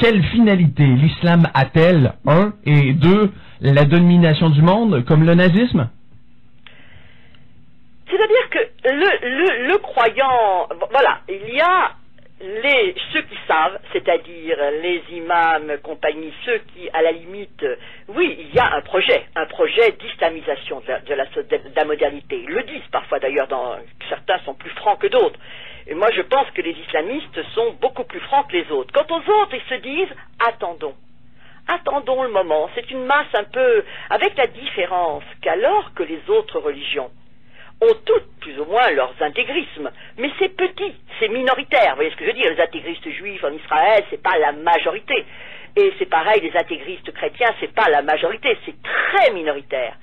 quelle finalité l'islam a-t-elle, un, et deux, la domination du monde, comme le nazisme? C'est-à-dire que le croyant, voilà, il y a ceux qui savent, c'est-à-dire les imams, compagnie, ceux qui, à la limite, oui, il y a un projet d'islamisation de la modernité. Ils le disent parfois d'ailleurs, certains sont plus francs que d'autres. Et moi je pense que les islamistes sont beaucoup plus francs que les autres. Quant aux autres, ils se disent, attendons le moment. C'est une masse un peu, avec la différence qu'alors que les autres religions ont toutes plus ou moins leurs intégrismes, mais c'est petit, c'est minoritaire. Vous voyez ce que je veux dire? Les intégristes juifs en Israël, c'est pas la majorité. Et c'est pareil, les intégristes chrétiens, c'est pas la majorité, c'est très minoritaire.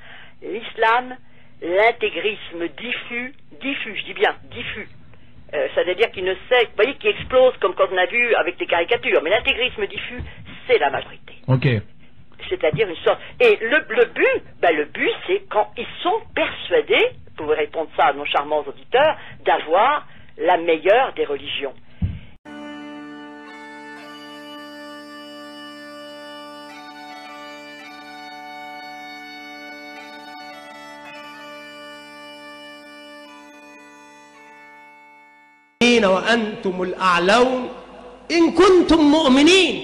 L'islam, l'intégrisme diffus, je dis bien diffus. C'est-à-dire qu'il ne sait, vous voyez, qui explose comme quand on a vu avec les caricatures, mais l'intégrisme diffus, c'est la majorité. Ok. C'est-à-dire une sorte. Et le but, c'est quand ils sont persuadés, vous pouvez répondre ça à nos charmants auditeurs, d'avoir la meilleure des religions. وأنتم الأعلون إن كنتم مؤمنين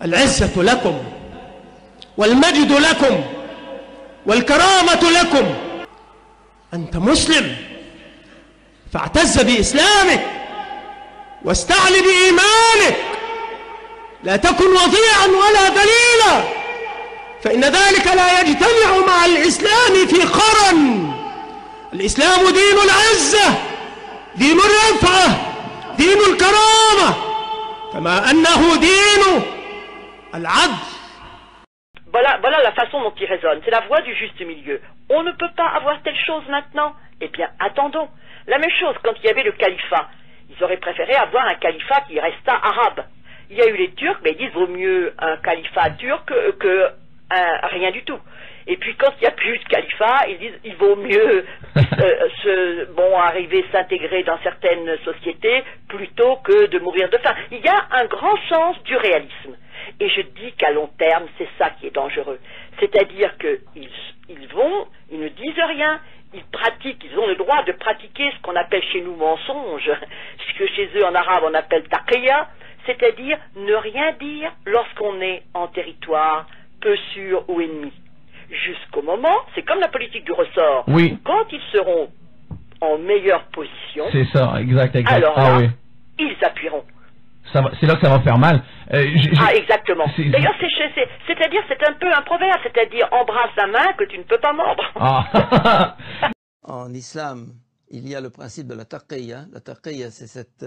العزة لكم والمجد لكم والكرامة لكم. أنت مسلم فاعتز بإسلامك واستعل بإيمانك، لا تكن وضيعا ولا دليلا، فإن ذلك لا يجتمع مع الإسلام في قرن. الإسلام دين العزة، دين الرفعة، دين الكرامة، كما أنه دين العدل. Voilà la façon dont il raisonne. C'est la voie du juste milieu. On ne peut pas avoir telle chose maintenant. Eh bien, attendons. La même chose quand il y avait le califat. Ils auraient préféré avoir un califat qui restât arabe. Il y a eu les Turcs, mais ils disent vaut mieux un califat turc que rien du tout. Et puis quand il n'y a plus de califat, ils disent il vaut mieux arriver s'intégrer dans certaines sociétés plutôt que de mourir de faim. Il y a un grand sens du réalisme. Et je dis qu'à long terme, c'est ça qui est dangereux. C'est-à-dire qu'ils ne disent rien, ils pratiquent, ils ont le droit de pratiquer ce qu'on appelle chez nous mensonge, ce que chez eux en arabe on appelle taqiyya, c'est-à-dire ne rien dire lorsqu'on est en territoire peu sûr ou ennemi. Jusqu'au moment, c'est comme la politique du ressort. Oui. Quand ils seront en meilleure position, c'est ça, exact. Alors là, oui. Ils appuieront. C'est là que ça va faire mal. Exactement. D'ailleurs, c'est-à-dire, c'est un peu un proverbe, c'est-à-dire embrasse la main que tu ne peux pas mordre. Ah. En islam, il y a le principe de la taqiyya. La taqiyya, c'est cette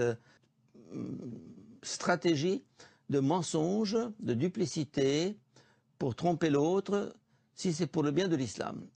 stratégie de mensonge, de duplicité pour tromper l'autre, si c'est pour le bien de l'islam.